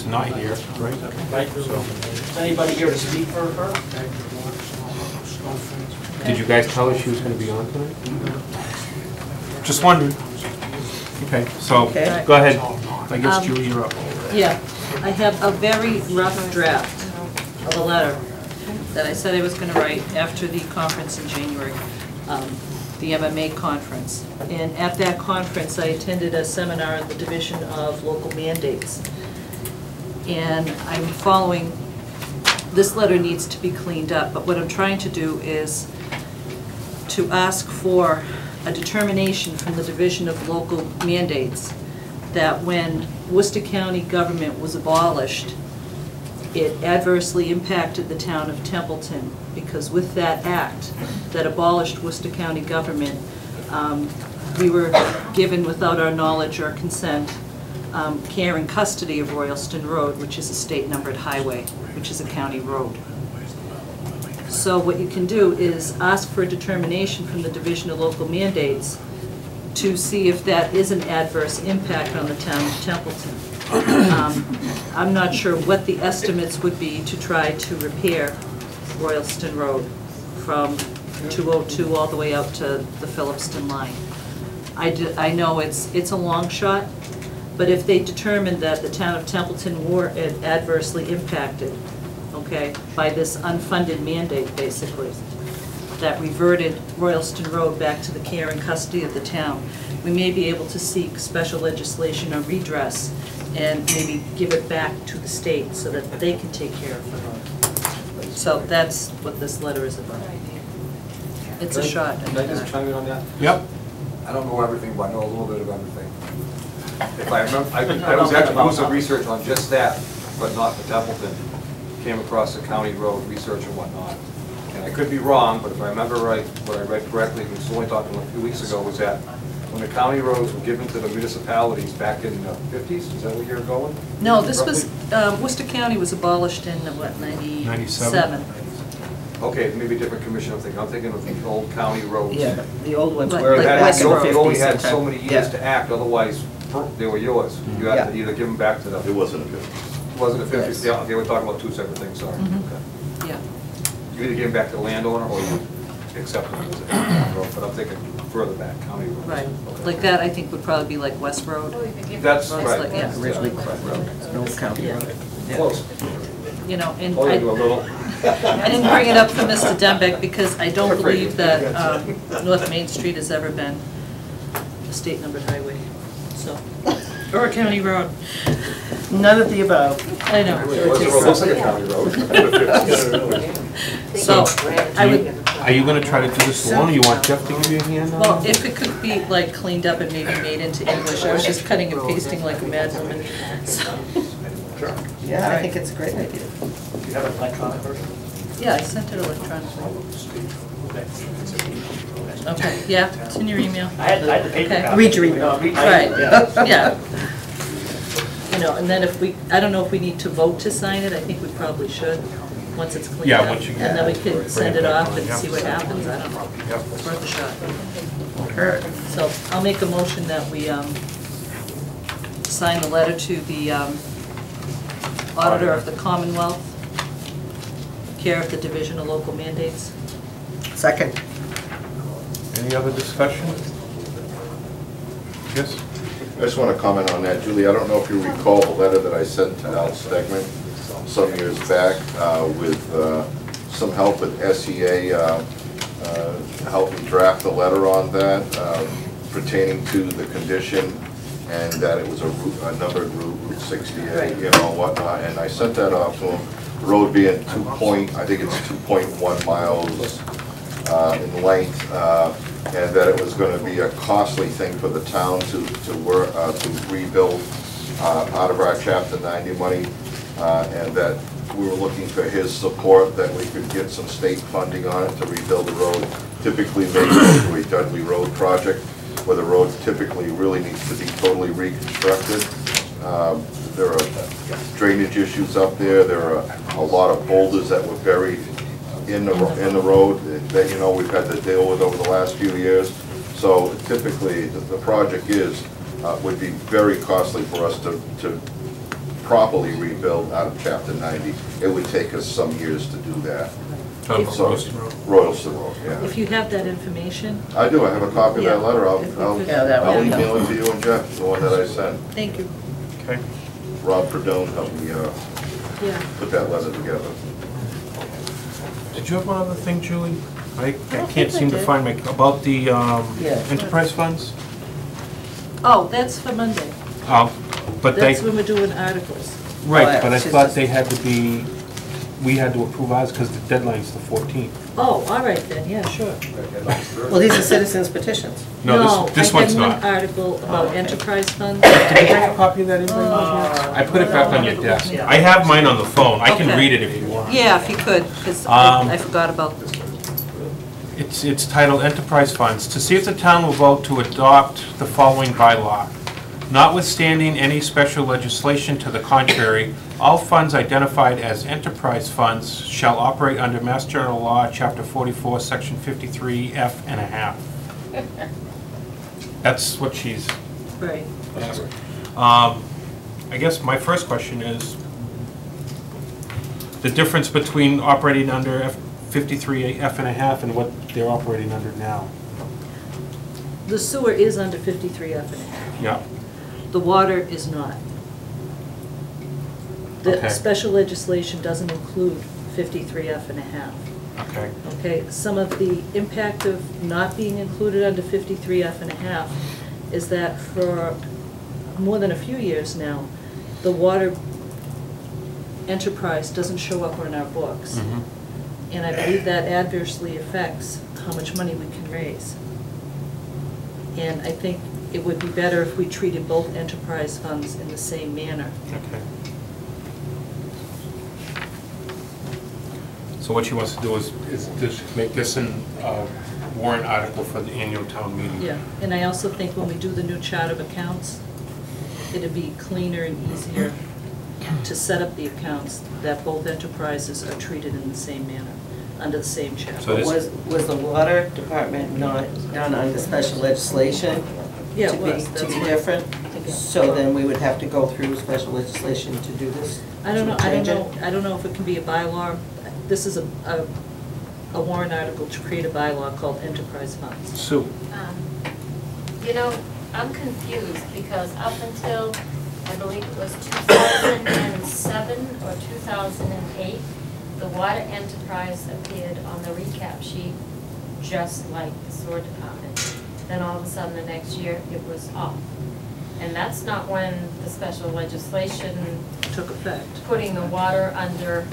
not here, right? Right. So, Is anybody here to speak for her? did you guys tell her she was going to be on tonight? Just wondering. Okay, so Okay. go ahead. I guess Julie, you're up. Yeah, I have a very rough draft of a letter that I said I was going to write after the conference in January, the MMA conference. And at that conference, I attended a seminar on the Division of Local Mandates. And I'm following, this letter needs to be cleaned up, but what I'm trying to do is to ask for a determination from the Division of Local Mandates that when Worcester County government was abolished, it adversely impacted the town of Templeton, because with that act that abolished Worcester County government, we were given, without our knowledge or consent, care and custody of Royalston Road, which is a state-numbered highway, which is a county road. So what you can do is ask for a determination from the Division of Local Mandates to see if that is an adverse impact on the town of Templeton. I'm not sure what the estimates would be to try to repair Royalston Road from 202 all the way out to the Phillipston line. I know it's a long shot, but if they determined that the town of Templeton were adversely impacted, okay, by this unfunded mandate, basically, that reverted Royalston Road back to the care and custody of the town, we may be able to seek special legislation or redress and maybe give it back to the state so that they can take care of the road. So that's what this letter is about. It's a shot. Can I just chime in on that? Yep. I don't know everything, but I know a little bit of everything. If I remember, I was actually doing some research on just that, but not for Templeton. Came across the county road research and whatnot. And I could be wrong, but if I remember right, what I read correctly, we was only talking a few weeks ago, was that when the county roads were given to the municipalities back in the 50s, is that where you're going? No, this was, Worcester County was abolished in, what, 97? Okay, maybe a different commission I'm thinking of the old county roads. Yeah, the old ones Like- were like back West in the Road. You only had 50s so sometime. many years Yeah. to act, otherwise they were yours. You had to either give them back to them. It wasn't a 50. Wasn't it 50s? Yes. Yeah, okay, we're talking about two separate things, sorry. Mhm. Okay. Yeah. You either give them back to the landowner or you accept them as a county road, but I'm thinking further back, county roads. Right. Okay. Like that, I think, would probably be like West Road. That's Well, it's right. like, yeah. Originally, Yeah. no county Yeah. road. Yeah. Close. You know, and Only a little. I didn't bring it up for Mr. Dembeck because I don't believe that North Main Street has ever been a state-numbered highway, so, or a county road. None of the above. I know. It looks like a county road. So, I would, Are you going to try to do this alone, or you want Jeff to give you a hand on it? well, if it could be like cleaned up and maybe made into English, I was just cutting and pasting like a mad woman, so, Yeah, I think it's a great idea. Do you have an electronic version? yeah, I sent it electronically. Okay, yeah, it's in your email. I had the paper Okay. copy. Read your email. Right, Yeah. yeah. You know, and then if we, I don't know if we need to vote to sign it, I think we probably should, once it's cleaned Yeah, up. once you get And then we it, can send it off and yeah. see what happens, I don't know. Yep. It's worth a shot. So I'll make a motion that we sign the letter to the Auditor of the Commonwealth, care of the Division of Local Mandates. Second. Any other discussion? Yes? I just want to comment on that, Julie. I don't know if you recall the letter that I sent to Al Stegman some years back with some help with SEA, helped me draft a letter on that pertaining to the condition and that it was a numbered Route 68, you know, and whatnot. And I sent that off to him. The road being I think it's 2.1 miles in length, and that it was going to be a costly thing for the town to rebuild out of our Chapter 90 money, and that we were looking for his support, that we could get some state funding on it to rebuild the road. Typically made into a Dudley Road project, where the road typically really needs to be totally reconstructed. There are drainage issues up there. There are a lot of boulders that were buried in the road that, you know, we've had to deal with over the last few years. So typically, the project would be very costly for us to properly rebuild out of Chapter 90. It would take us some years to do that. Talking about So, Royston Road. Royalston Road, yeah. If you have that information, I do, I have a copy of that Yeah. letter. If you could- Yeah, that I'll would be email it to you and Jeff, the one that I sent. thank you. Okay. Rob Perdone helped me Yeah. put that letter together. Did you have one other thing, Julie? I don't can't think I seem to did. find my, about the Yeah. enterprise funds? Oh, that's for Monday. But they, That's when we're doing articles. right, but I she's thought just- they had to be, we had to approve ours because the deadline's the 14th. Oh, all right then, yeah, sure. Well, these are citizens petitions. No, this one's I not. had one article about enterprise funds. Did you bring a copy of that in? I put it back on your desk. I have mine on the phone. I can Okay. read it if you want. Yeah, if you could, because Um, I forgot about this. It's titled Enterprise Funds. To see if the town will vote to adopt the following bylaw. Notwithstanding any special legislation to the contrary, all funds identified as enterprise funds shall operate under Mass General Law, Chapter 44, Section 53F and a half. That's what she's... Right. I guess my first question is the difference between operating under 53F and a half and what they're operating under now. The sewer is under 53F and a half. Yeah. The water is not. The Okay. special legislation doesn't include 53F and a half. Okay. Okay, some of the impact of not being included under 53F and a half is that for more than a few years now, the water enterprise doesn't show up on our books. Mhm. And I believe that adversely affects how much money we can raise. And I think it would be better if we treated both enterprise funds in the same manner. Okay. So what she wants to do is just make this an warrant article for the annual town meeting. Yeah, and I also think when we do the new chart of accounts, it'd be cleaner and easier to set up the accounts that both enterprises are treated in the same manner, under the same chart. So this- Was the water department not done under special legislation? Yeah, to it be- was. To That's be why- different? So then we would have to go through special legislation to do this? I don't know, to change it? I don't know if it can be a bylaw. This is a warrant article to create a bylaw called enterprise funds. Sue, You know, I'm confused because up until, I believe it was 2007 or 2008, the water enterprise appeared on the recap sheet just like the sewer department. Then all of a sudden, the next year, it was off. And that's not when the special legislation Took effect. putting the water under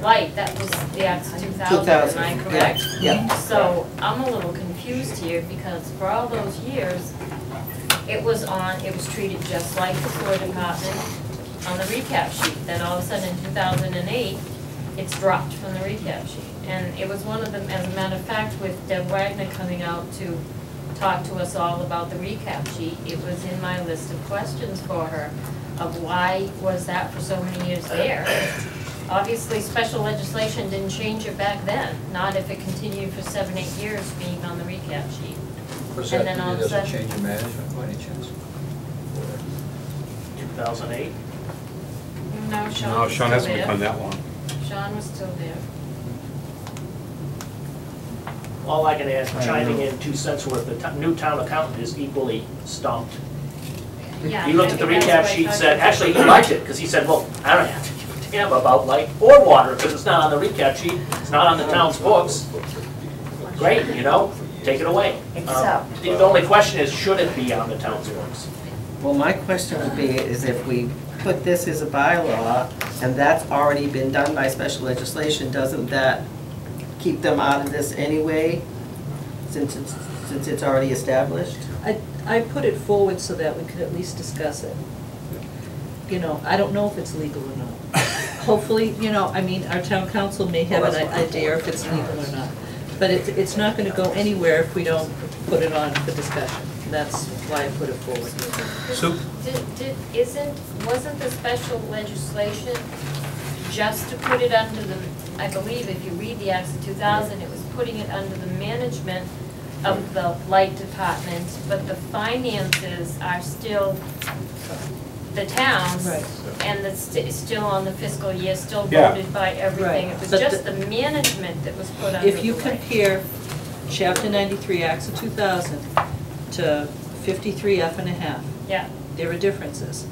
light, that was the Act 2000, 2000, am I correct? yeah. So I'm a little confused here because for all those years, it was treated just like the sewer department on the recap sheet. Then all of a sudden in 2008, it's dropped from the recap sheet. And it was one of them, as a matter of fact, with Deb Wagner coming out to talk to us all about the recap sheet, it was in my list of questions for her of why was that for so many years there. Obviously, special legislation didn't change it back then, not if it continued for 7, 8 years being on the recap sheet. Was And that, then all of a there's a sudden- change in management by any chance? 2008. No, no, Sean was Sean still hasn't been on there. that long. Sean was still there. All I can add, chiming in 2 cents worth, the new town accountant is equally stumped. Yeah, He looked at the I think recap that's sheet, what I said, thought. actually, he liked it, because he said, well, I don't have to give a damn about light or water, because it's not on the recap sheet, it's not on the town's books. Great, you know, take it away. Except- The only question is, should it be on the town's books? Well, my question would be, is if we put this as a bylaw, and that's already been done by special legislation, doesn't that keep them out of this anyway, since it's already established? I put it forward so that we could at least discuss it. You know, I don't know if it's legal or not. Hopefully, you know, I mean, our town council may have an idea if it's legal or not. But it's not gonna go anywhere if we don't put it on for discussion. That's why I put it forward. Sue? Wasn't the special legislation just to put it under the, I believe if you read the Act of 2000, it was putting it under the management of the light department, but the finances are still the towns, Right. and it's still on the fiscal year, still Yeah. voted by everything. Right. It was But just the management that was put under If you the way. compare Chapter 93, Acts of 2000 to 53 F and a half, Yeah, there are differences.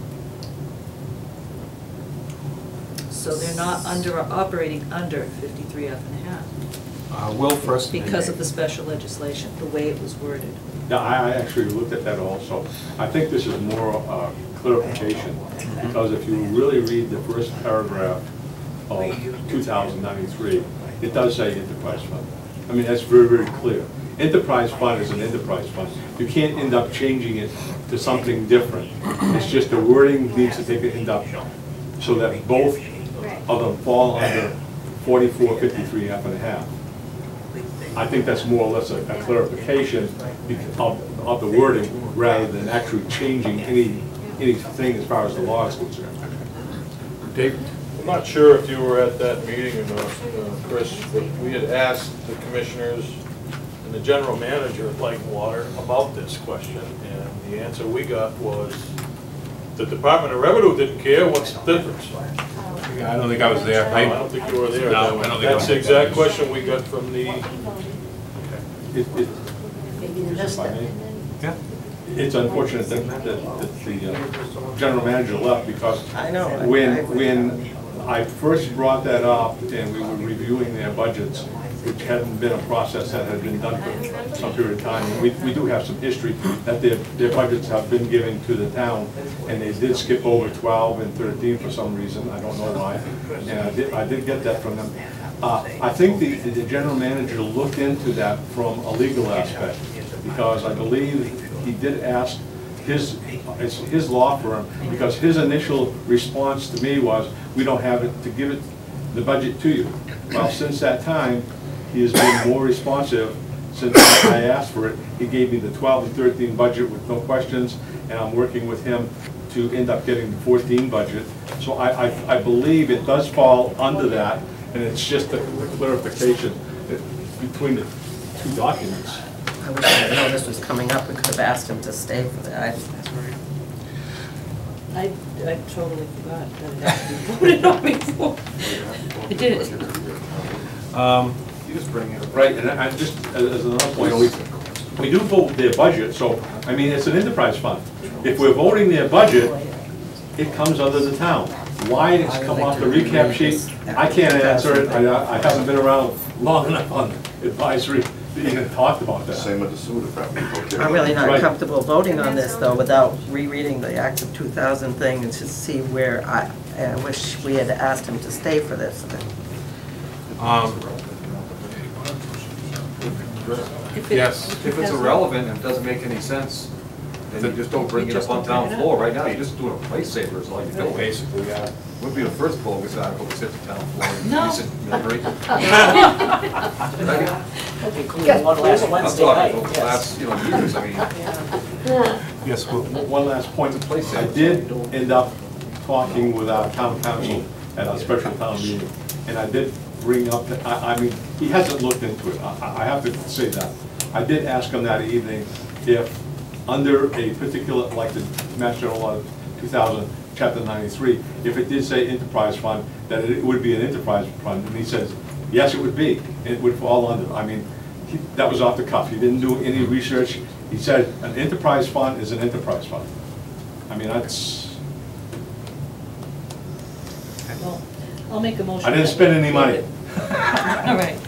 So they're not operating under 53 F and a half Will first. because of the special legislation, the way it was worded. Yeah, I actually looked at that also. I think this is more clarification, because if you really read the first paragraph of 2093, it does say enterprise fund. I mean, that's very, very clear. Enterprise fund is an enterprise fund. You can't end up changing it to something different. It's just the wording needs to take it end up so that both of them fall under 4453 F and a half. I think that's more or less a clarification of the wording rather than actually changing anything as far as the law is concerned. Dave? I'm not sure if you were at that meeting or not, Chris, but we had asked the commissioners and the general manager of Light and Water about this question, and the answer we got was the Department of Revenue didn't care. What's the difference? I don't think I was there. No, I don't think you were there. No, I don't think I was That's the there. exact question we got from the, If I may. Yeah. It's unfortunate that the general manager left, because I know. when I first brought that up and we were reviewing their budgets, which hadn't been a process that had been done for some period of time. And we do have some history that their budgets have been given to the town, and they did skip over 12 and 13 for some reason, I don't know why. And I did get that from them. I think the general manager looked into that from a legal aspect, because I believe he did ask his law firm, because his initial response to me was, we don't have it to give it the budget to you. Well, since that time, he has been more responsive. Since I asked for it, he gave me the 12 and 13 budget with no questions, and I'm working with him to end up getting the 14 budget. So I believe it does fall under that, and it's just a clarification between the two documents. I wish I had known this was coming up. We could have asked him to stay for that. I totally forgot that it had to be voted on before. I did it. You just bring it. Right, and I just, as another point, we do vote their budget, so, I mean, it's an enterprise fund. If we're voting their budget, it comes under the town. Why it's come off the recap sheet, I can't answer it. I haven't been around long enough on advisory to even talk about that. Same with the sewer department. I'm really not Right. comfortable voting on this, though, without rereading the Act of 2000 thing and to see where I wish we had asked him to stay for this. Yes. If it's irrelevant and it doesn't make any sense, then you just don't bring it up on town floor. Right now, you're just doing a place saver is all you're doing. Basically, yeah. Would be the first bogus article to sit the town floor. No. Decent mill rate. okay, cool, one last I'm Wednesday night, talking about the yes. last, years, I mean. Yes, well, One last point. I did end up talking with our town council at a special town meeting, and I did bring up, I mean, he hasn't looked into it, I have to say that. I did ask him that evening if, under a particular, like the Mass General Law 2000, Chapter 93, if it did say enterprise fund, that it would be an enterprise fund, and he says, yes, it would be, it would fall under. I mean, that was off the cuff, he didn't do any research. He said, an enterprise fund is an enterprise fund. I mean, that's, Well, I'll make a motion. I didn't that spend we any money. include it. All right.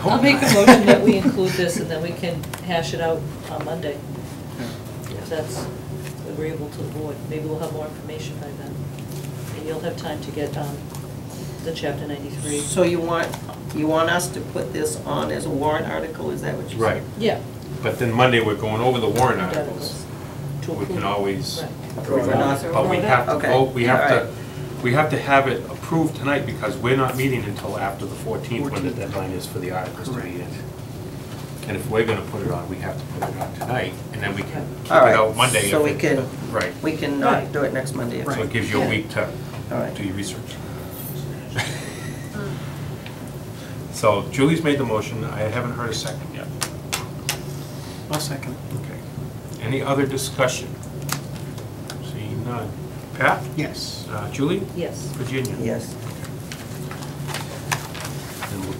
I'll make a motion that we include this, and then we can hash it out on Monday. If that's agreeable to the board. Maybe we'll have more information by then. And you'll have time to get the Chapter 93. So you want us to put this on as a warrant article, is that what you're saying? right. Yeah. But then Monday, we're going over the warrant That articles. was to We can approve. always, Right. We're not- but we have to Okay. vote, we have All to, we have to have it approved tonight, because we're not meeting until after the 14th, when the deadline is for the articles to be in. And if we're gonna put it on, we have to put it on tonight, and then we can kick it All right, out Monday. so if we it- can- Right, We can not do it next Monday. so it gives you a Yeah. week to All right. do your research. So Julie's made the motion, I haven't heard a second yet. I'll second. Okay. Any other discussion? Seeing none. Pat? Yes. Julie? Yes. Virginia? Yes. And we'll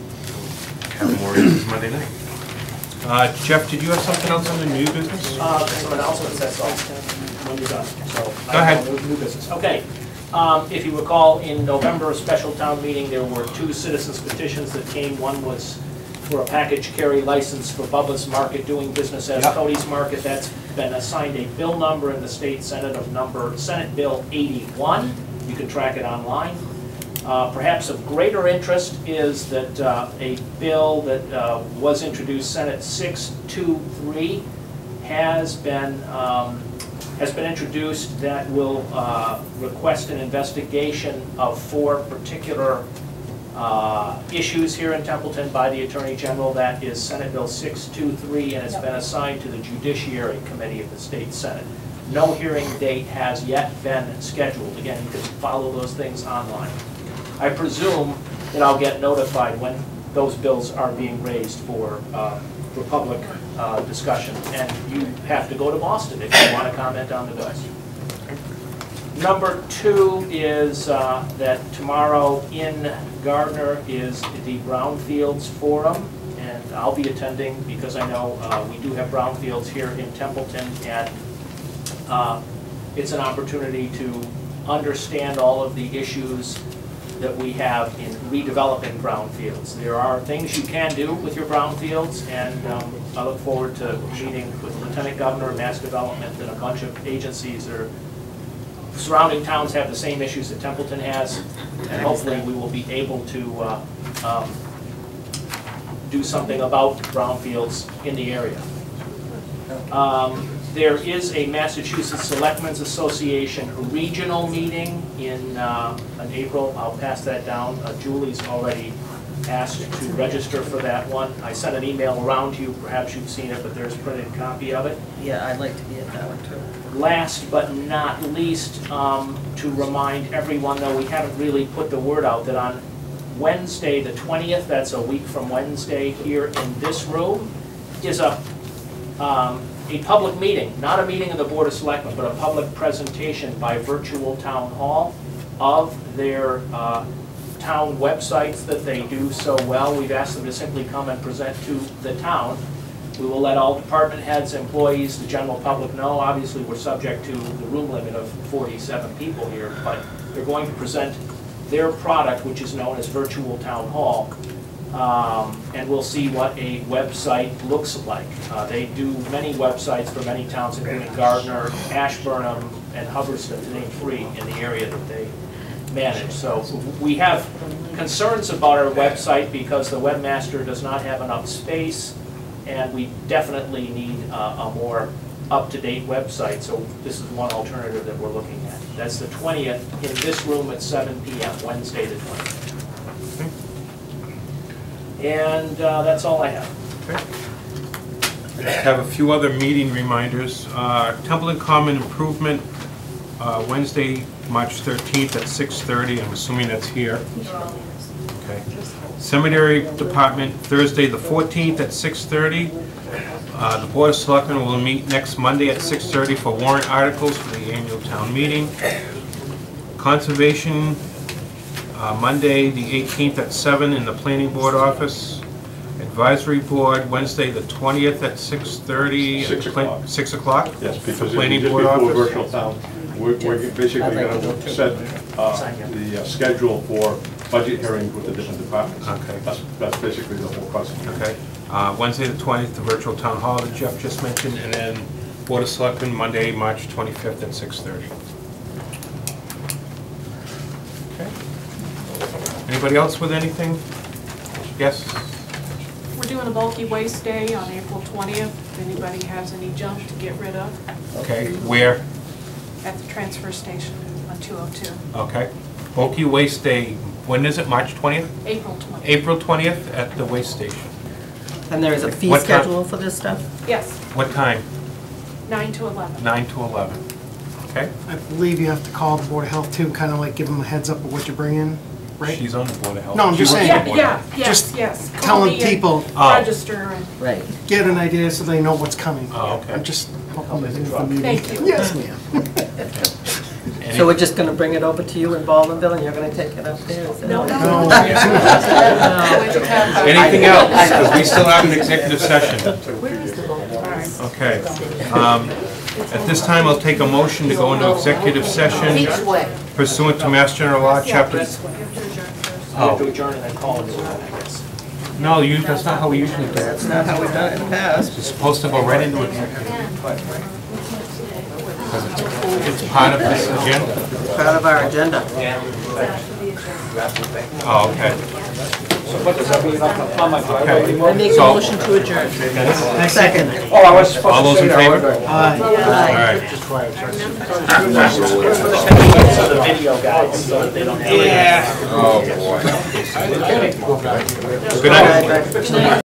have more issues Monday night. Jeff, did you have something else on the new business? Some announcements, that's all, when you're done, so. Go ahead. New business, okay. If you recall, in November, a special town meeting, there were 2 citizens petitions that came. One was for a package carry license for Bubba's Market doing business as Cody's Market. That's been assigned a bill number in the state Senate of Senate Bill 81. You can track it online. Perhaps of greater interest is that a bill that was introduced, Senate 623, has been introduced that will request an investigation of 4 particular issues here in Templeton by the Attorney General. That is Senate Bill 623, and it's been assigned to the Judiciary Committee of the State Senate. No hearing date has yet been scheduled. Again, you can follow those things online. I presume that I'll get notified when those bills are being raised for public discussion, and you have to go to Boston if you want to comment on the bills. Number 2 is that tomorrow in Gardner is the Brownfields Forum, and I'll be attending because I know we do have brownfields here in Templeton, and it's an opportunity to understand all of the issues that we have in redeveloping brownfields. There are things you can do with your brownfields, and I look forward to meeting with the Lieutenant Governor, Mass Development, and a bunch of agencies that are surrounding towns have the same issues that Templeton has, and hopefully we will be able to do something about brownfields in the area. There is a Massachusetts Selectmen's Association regional meeting in April. I'll pass that down. Julie's already asked to register for that one. I sent an email around to you. Perhaps you've seen it, but there's a printed copy of it. Yeah, I'd like to be at that one too. Last but not least, to remind everyone, though we haven't really put the word out, that on Wednesday the 20th, that's a week from Wednesday, here in this room, is a public meeting, not a meeting of the Board of Selectmen, but a public presentation by Virtual Town Hall of their town websites that they do so well. We've asked them to simply come and present to the town. We will let all department heads, employees, the general public know. Obviously, we're subject to the room limit of 47 people here, but they're going to present their product, which is known as Virtual Town Hall. And we'll see what a website looks like. They do many websites for many towns, including Gardner, Ashburnham, and Hubbardston, to name 3 in the area that they manage. So we have concerns about our website because the webmaster does not have enough space, and we definitely need a more up-to-date website. So this is one alternative that we're looking at. That's the 20th in this room at 7 p.m., Wednesday the 20th. And that's all I have. Okay. I have a few other meeting reminders. Templeton Common Improvement, Wednesday, March 13th at 6:30. I'm assuming that's here. Okay. Cemetery Department, Thursday the 14th at 6:30. The Board of Selectmen will meet next Monday at 6:30 for warrant articles for the annual town meeting. Conservation, Monday the 18th at 7 in the Planning Board office. Advisory Board, Wednesday the 20th at 6:30. 6 o'clock. 6 o'clock? Yes, because Planning just Board before office. virtual town, we're basically going to set the schedule for budget hearings with the different departments. Okay. That's basically the whole process. Okay. Wednesday the 20th, the virtual town hall that Jeff just mentioned, and then Board of Selectmen, Monday, March 25th at 6:30. Okay. Anybody else with anything? Yes? We're doing a bulky waste day on April 20th. If anybody has any junk to get rid of, Okay. Where? at the transfer station on 202. Okay. Bulky Waste Day, when is it? March 20th? April 20th. April 20th at the waste station. And there is a fee What time? schedule for this stuff? Yes, What time? 9 to 11. 9 to 11. Okay? I believe you have to call the Board of Health too, kind of like give them a heads up of what you're bringing, right? She's on the Board of Health. No, I'm She just works saying. on the Board of Yeah, Health. yes, Just yes. Call telling me and people, Oh. Register and, Right. get an idea so they know what's coming. Oh, okay. I'm just hoping to do the meeting. Thank you. Yes, ma'am. So we're just gonna bring it over to you in Baldwinville and you're gonna take it up there? Is that- No. Anything else? Because we still have an executive session. Okay. At this time, I'll take a motion to go into executive session pursuant to Mass General Law, Chapter... We have to adjourn and then call it, I guess. No, that's not how we usually do it. That's not how we've done it in the past. It's supposed to go right into executive. It's part of this agenda. Part of our agenda. Oh, okay. So what does that mean on my driveway Okay. anymore? I make a So- motion to adjourn. Second. Oh, I was supposed All to those say in that, favor? wasn't I? All right. So the video guys, so that they don't have. Oh, boy. Good night. Good night.